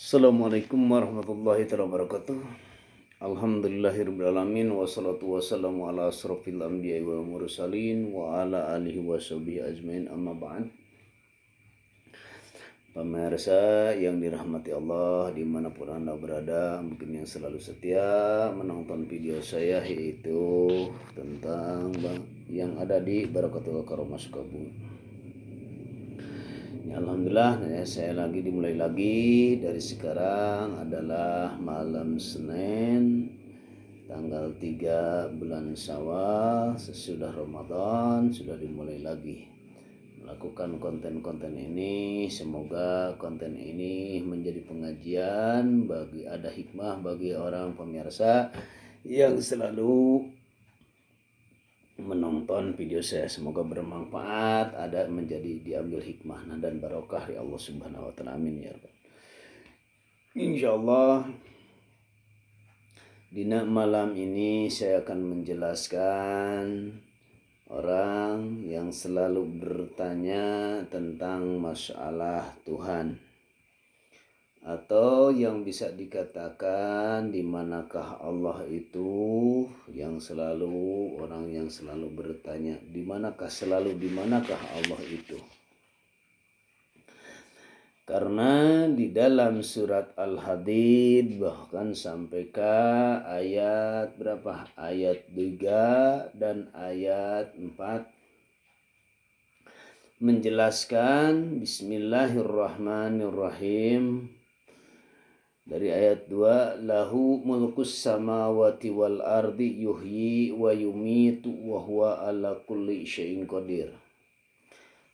Assalamualaikum warahmatullahi wabarakatuh. Alhamdulillahirrahmanirrahim. Wassalatu wassalamu ala asrafil anbiya wa mursalin wa ala alihi wa sahbihi ajmain, amma ba'd. Pemirsa yang dirahmati Allah dimanapun Anda berada, mungkin yang selalu setia menonton video saya, yaitu tentang yang ada di Barakatul Karomah Sukabumi. Alhamdulillah, saya dimulai lagi dari sekarang adalah malam Senin tanggal 3 bulan Syawal, sesudah Ramadan sudah dimulai lagi melakukan konten-konten ini. Semoga konten ini menjadi pengajian bagi, ada hikmah bagi orang pemirsa yang selalu menonton video saya. Semoga bermanfaat, ada menjadi diambil hikmah dan barokah ya Allah Subhanahu wa taala, amin ya rabbal. Insyaallah dina malam ini saya akan menjelaskan orang yang selalu bertanya tentang masalah Tuhan, atau yang bisa dikatakan di manakah Allah itu, yang selalu orang yang selalu bertanya di manakah Allah itu. Karena di dalam surat Al-Hadid bahkan sampai ke ayat berapa? Ayat 3 dan ayat 4 menjelaskan bismillahirrahmanirrahim. Dari ayat 2, lahu mulkus samawati wal ardi yuhyi wa yumitu wa huwa ala kulli syai'in qadir.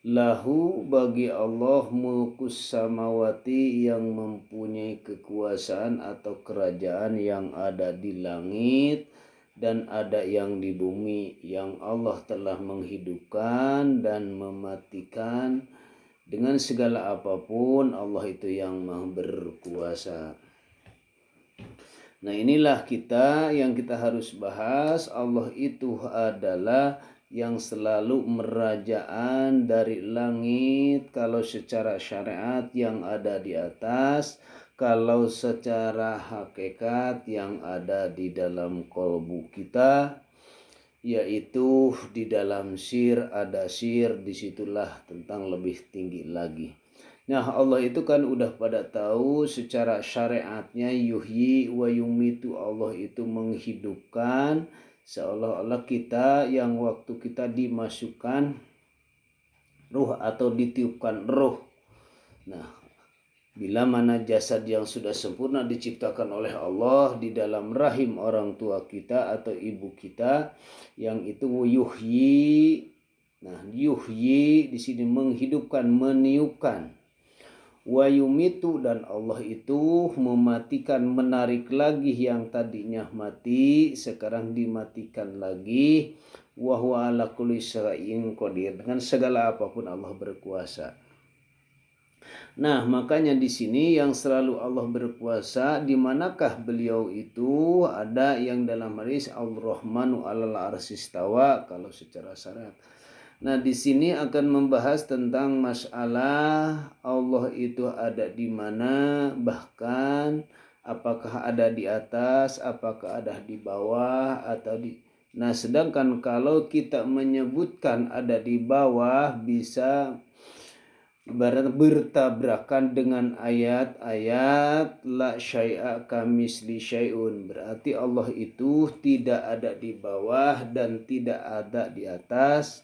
Lahu bagi Allah mulkus samawati, yang mempunyai kekuasaan atau kerajaan yang ada di langit dan ada yang di bumi, yang Allah telah menghidupkan dan mematikan. Dengan segala apapun Allah itu yang maha berkuasa. Nah, inilah yang kita harus bahas. Allah itu adalah yang selalu merajaan dari langit, kalau secara syariat yang ada di atas, kalau secara hakikat yang ada di dalam kolbu kita, yaitu di dalam sir ada sir, disitulah tentang lebih tinggi lagi. Nah, Allah itu kan udah pada tahu secara syariatnya, yuhyi wa yumitu, Allah itu menghidupkan, seolah-olah kita yang waktu kita dimasukkan ruh atau ditiupkan ruh. Nah, bila mana jasad yang sudah sempurna diciptakan oleh Allah di dalam rahim orang tua kita atau ibu kita, yang itu yuhyi. Nah, yuhyi di sini menghidupkan, meniupkan. Wa yumitu, dan Allah itu mematikan, menarik lagi yang tadinya mati sekarang dimatikan lagi. Wa huwa ala kulli syai'in qadir, dengan segala apapun Allah berkuasa. Nah, makanya di sini yang selalu Allah berkuasa, di manakah beliau itu? Ada yang dalam hadis Ar-Rahmanu 'alal arsy istawa, kalau secara syariat. Nah, di sini akan membahas tentang masalah Allah itu ada di mana, bahkan apakah ada di atas, apakah ada di bawah atau di. Nah, sedangkan kalau kita menyebutkan ada di bawah, bisa ibarat bertabrakan dengan ayat-ayat la syai'a kamisli syai'un. Berarti Allah itu tidak ada di bawah dan tidak ada di atas.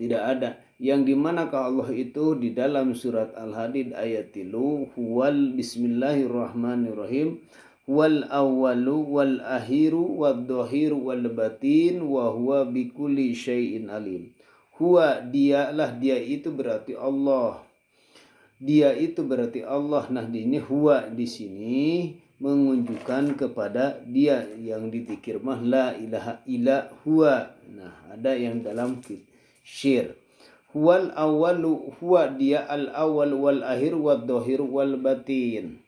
Tidak ada. Yang dimanakah Allah itu? Di dalam surat Al-Hadid ayat 3, huwal bismillahirrahmanirrahim, wal awwalu wal akhiru wad dhahiru wal batin wa huwa bikulli syai'in alim. Huwa, dialah, dia itu berarti Allah. Dia itu berarti Allah. Nah, ini huwa di sini menunjukkan kepada dia, yang dipikir mah la ilaha illa huwa. Nah, ada yang dalam syir. Huwal awwalu, huwa dia al awwal wal akhir wad dhahir wal batin.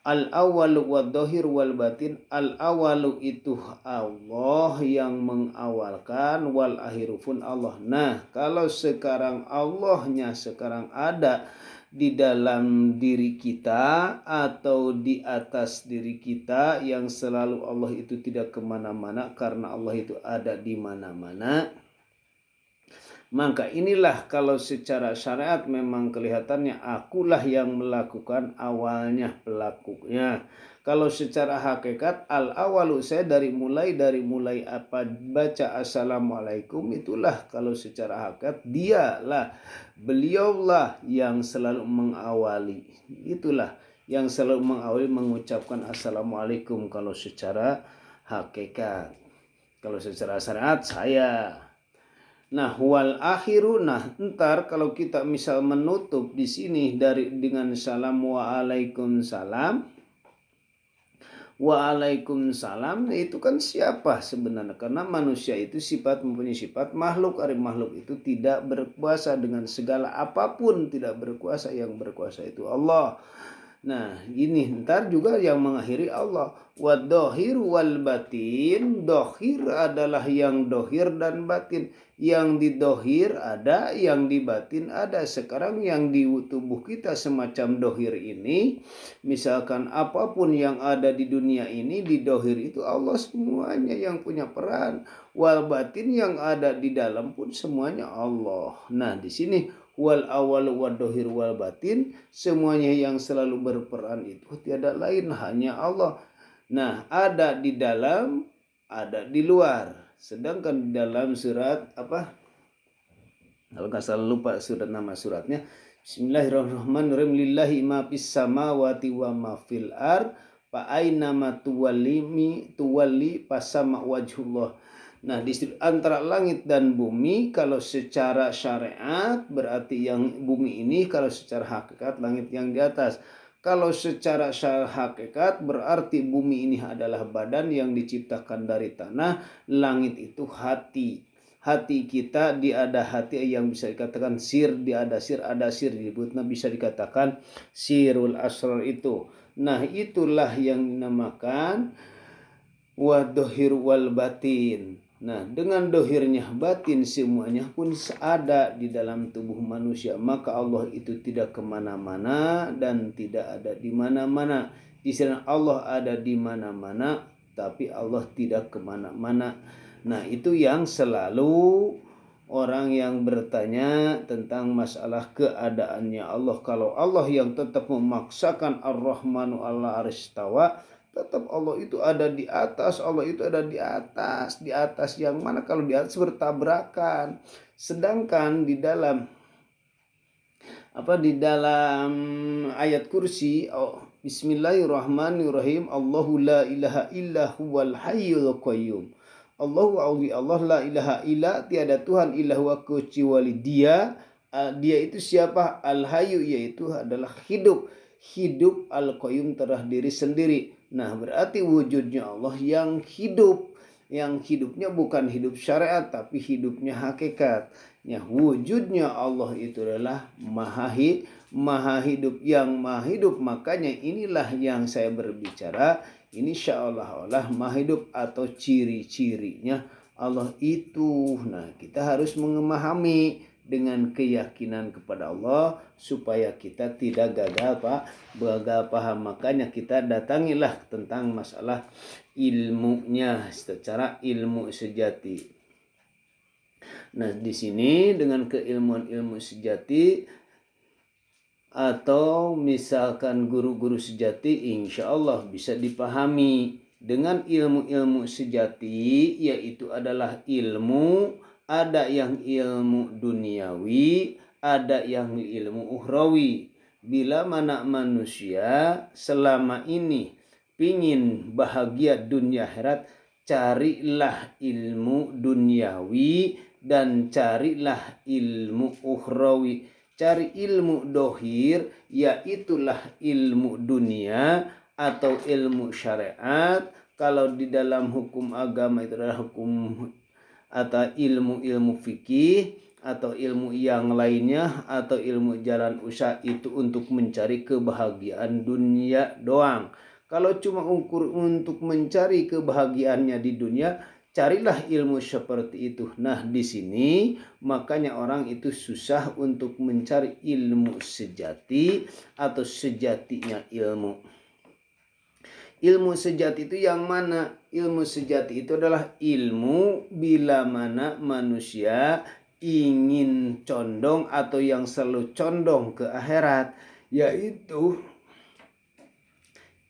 Al awalu wad dhahir wal batin. Al awalu itu Allah yang mengawalkan, wal akhiru pun Allah. Nah, kalau sekarang Allahnya sekarang ada di dalam diri kita atau di atas diri kita, yang selalu Allah itu tidak kemana-mana karena Allah itu ada di mana-mana. Maka inilah kalau secara syariat memang kelihatannya akulah yang melakukan, awalnya pelakunya. Kalau secara hakikat al-awalu, saya dari mulai apa baca assalamualaikum, itulah kalau secara hakikat dialah, beliaulah yang selalu mengawali. Itulah yang selalu mengawali mengucapkan assalamualaikum kalau secara hakikat. Kalau secara syariat saya. Nah, wal akhiru, nah ntar kalau kita misal menutup di sini dengan salam waalaikumsalam, itu kan siapa sebenarnya? Karena manusia itu mempunyai sifat makhluk. Makhluk itu tidak berkuasa dengan segala apapun, tidak berkuasa, yang berkuasa itu Allah. Nah, ini ntar juga yang mengakhiri Allah. Waddohir wal batin, dohir adalah yang dohir dan batin. Yang didohir ada, yang dibatin ada. Sekarang yang di tubuh kita semacam dohir ini, misalkan apapun yang ada di dunia ini, di dohir itu Allah semuanya yang punya peran. Wal batin, yang ada di dalam pun semuanya Allah. Nah, di sini wal awal wal dohir wal batin, semuanya yang selalu berperan itu tiada lain hanya Allah. Nah, ada di dalam, ada di luar. Sedangkan di dalam surat apa? Kalau nggak salah lupa surat nama suratnya. Bismillahirrahmanirrahim. Lillahi ma fis samawati wa ma fil ard, fa aina ma tuwalli fasama wajhullah. Nah, di antara langit dan bumi, kalau secara syariat berarti yang bumi ini, kalau secara hakikat langit yang di atas. Kalau secara hakikat berarti bumi ini adalah badan yang diciptakan dari tanah, langit itu hati. Hati kita, ada hati yang bisa dikatakan sir, ada sir disebutnya, bisa dikatakan sirul asrar itu. Nah, itulah yang dinamakan wadohir wal batin. Nah, dengan dohirnya batin semuanya pun ada di dalam tubuh manusia. Maka Allah itu tidak kemana-mana dan tidak ada di mana-mana. Istilah Allah ada di mana-mana, tapi Allah tidak kemana-mana. Nah, itu yang selalu orang yang bertanya tentang masalah keadaannya Allah. Kalau Allah yang tetap memaksakan Ar-Rahmanu ala aristawa, tetap Allah itu ada di atas. Allah itu ada di atas. Di atas yang mana? Kalau di atas bertabrakan. Sedangkan di dalam ayat kursi, Bismillahirrahmanirrahim, Allahu la ilaha illa huwal hayyul qayyum. Allahu Allah la ilaha illa, tiada Tuhan illa huwa kecuali Dia. Dia itu siapa? Al-hayyu, yaitu adalah hidup. Hidup, al-qayyum terdiri sendiri. Nah, berarti wujudnya Allah yang hidup. Yang hidupnya bukan hidup syariat, tapi hidupnya hakikat. Ya, wujudnya Allah itu adalah maha hidup. Yang maha hidup, makanya inilah yang saya berbicara. Ini seolah-olah maha hidup atau ciri-cirinya Allah itu. Nah, kita harus memahami dengan keyakinan kepada Allah supaya kita tidak gagal paham. Makanya kita datangilah tentang masalah ilmunya secara ilmu sejati. Nah, di sini dengan keilmuan ilmu sejati atau misalkan guru-guru sejati, insya Allah bisa dipahami dengan ilmu-ilmu sejati, yaitu adalah ilmu. Ada yang ilmu duniawi, ada yang ilmu ukhrawi. Bila mana manusia selama ini pingin bahagia dunia akhirat, carilah ilmu duniawi dan carilah ilmu ukhrawi. Cari ilmu dohir, yaitulah ilmu dunia atau ilmu syariat. Kalau di dalam hukum agama itu adalah hukum atau ilmu fikih atau ilmu yang lainnya atau ilmu jalan usaha, itu untuk mencari kebahagiaan dunia doang. Kalau cuma ukur untuk mencari kebahagiaannya di dunia, carilah ilmu seperti itu. Nah, di sini makanya orang itu susah untuk mencari ilmu sejati atau sejatinya ilmu. Ilmu sejati itu yang mana? Ilmu sejati itu adalah ilmu bila mana manusia ingin condong atau yang selalu condong ke akhirat, yaitu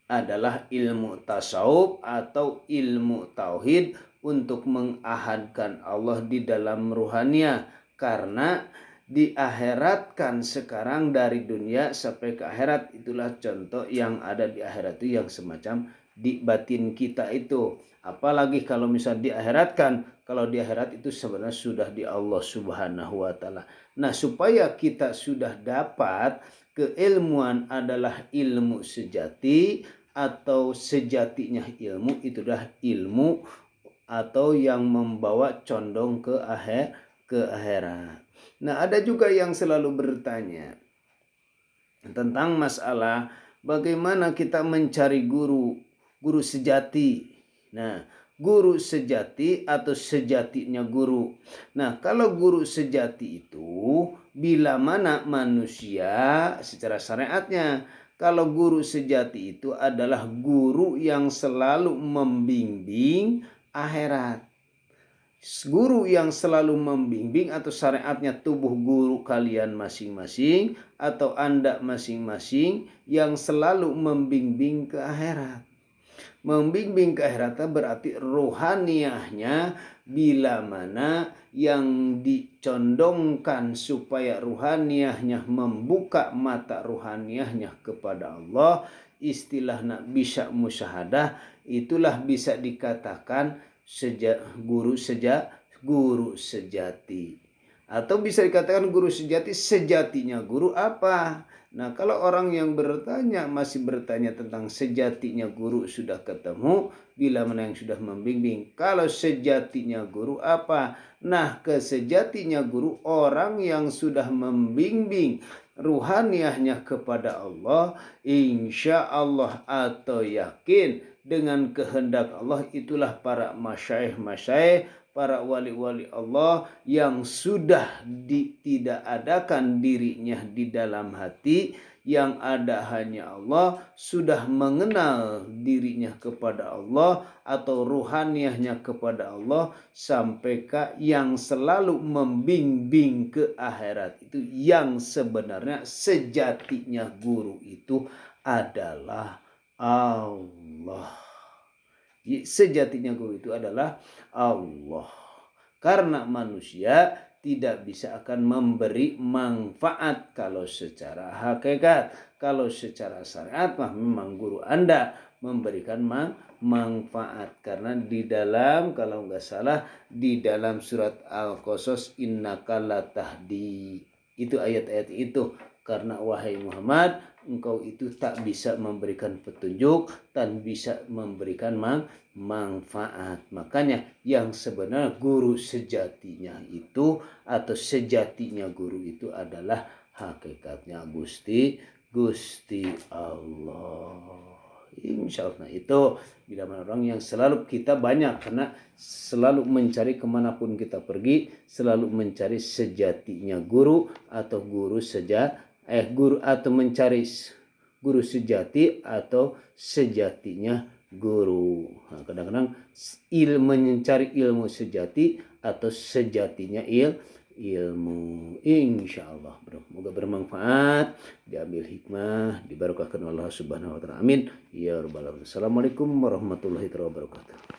adalah ilmu tasawuf atau ilmu tauhid untuk mengahadkan Allah di dalam ruhania, karena diakhiratkan sekarang dari dunia sampai ke akhirat. Itulah contoh yang ada di akhirat itu yang semacam di batin kita itu. Apalagi kalau misal diakhiratkan, kalau di akhirat itu sebenarnya sudah di Allah Subhanahu wa taala. Nah, supaya kita sudah dapat keilmuan adalah ilmu sejati atau sejatinya ilmu, itu adalah ilmu atau yang membawa condong ke akhirat. Nah, ada juga yang selalu bertanya tentang masalah bagaimana kita mencari guru sejati. Nah, guru sejati atau sejatinya guru. Nah, kalau guru sejati itu bila mana manusia secara syariatnya, kalau guru sejati itu adalah guru yang selalu membimbing akhirat. Guru yang selalu membimbing atau syariatnya tubuh guru kalian masing-masing atau Anda masing-masing yang selalu membimbing ke akhirat. Membimbing ke akhirat berarti rohaniahnya bila mana yang dicondongkan supaya rohaniahnya membuka mata rohaniahnya kepada Allah, istilahnya bisa musyahadah, itulah bisa dikatakan guru sejati. Atau bisa dikatakan guru sejati, sejatinya guru apa? Nah, kalau orang yang masih bertanya tentang sejatinya guru sudah ketemu, bila mana yang sudah membimbing. Kalau sejatinya guru apa? Nah, kesejatinya guru orang yang sudah membimbing ruhaniahnya kepada Allah, insya Allah atau yakin dengan kehendak Allah, itulah para masyaikh, para wali-wali Allah yang sudah tidak adakan dirinya di dalam hati, yang ada hanya Allah, sudah mengenal dirinya kepada Allah atau ruhaniahnya kepada Allah, sampai ke yang selalu membimbing ke akhirat itu, yang sebenarnya sejatinya guru itu adalah Allah. Sejatinya guru itu adalah Allah. Karena manusia tidak bisa akan memberi manfaat kalau secara hakikat. Kalau secara syariat memang guru Anda memberikan manfaat. Karena di dalam, kalau nggak salah, di dalam surat Al-Qasas, innaka latahdi. Itu ayat-ayat itu. Karena wahai Muhammad, engkau itu tak bisa memberikan petunjuk dan bisa memberikan manfaat. Makanya yang sebenarnya guru sejatinya itu atau sejatinya guru itu adalah hakikatnya Gusti Allah. Insya Allah itu bila mana orang yang selalu kita banyak, karena selalu mencari kemanapun kita pergi, selalu mencari sejatinya guru atau guru atau mencari guru sejati atau sejatinya guru. Nah, kadang-kadang mencari ilmu sejati atau sejatinya ilmu. Insya Allah semoga bermanfaat, diambil hikmah, diberkahkan Allah Subhanahu wa taala. Amin ya rabbal alamin. Assalamualaikum warahmatullahi wabarakatuh.